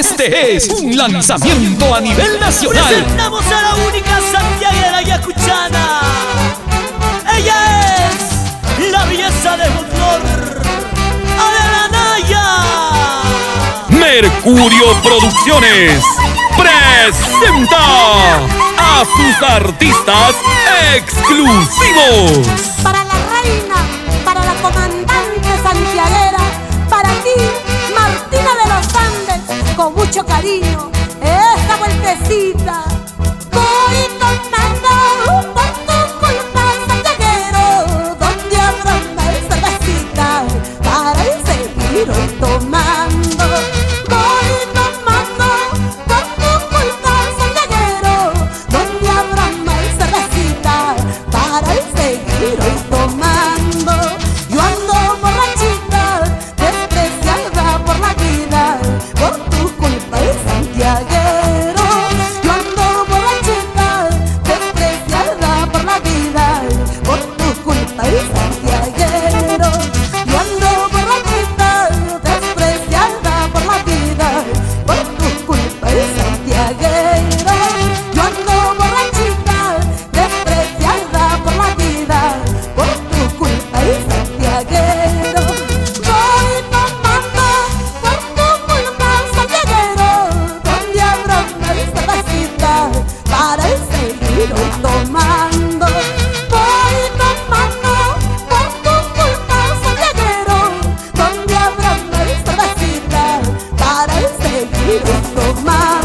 Este es un lanzamiento a nivel nacional. Presentamos a la única santiaguera yacuchana. Ella es la belleza de Honor, Adela Naya. Mercurio Producciones presenta a sus artistas exclusivos. Para la reina, para la comandante santiaguera, para ti, Martina de los Andes, con mucho cariño, esta vueltecita. Voy tomando por tu culpa, santiaguero, donde habrá una cervecita para ir seguir hoy tomando. Voy tomando por tu culpa, santiaguero, donde habrá una cervecita para ir seguir hoy tomando. Yo ando borrachita, despreciada por la vida, por tu culpa, santiaguero. Yo ando borrachita, despreciada por la vida, por tu culpa, santiaguero. Yo ando borrachita, despreciada por la vida, por tu culpa, santiaguero. Yo ando borrachita, despreciada por la vida, por tu culpa, santiaguero. Voy tomando por tu culpa, santiaguero, donde habrá una cervecita para seguir hoy tomando. Voy tomando por tu culpa, santiaguero, donde habrá una cervecita para seguir hoy tomando.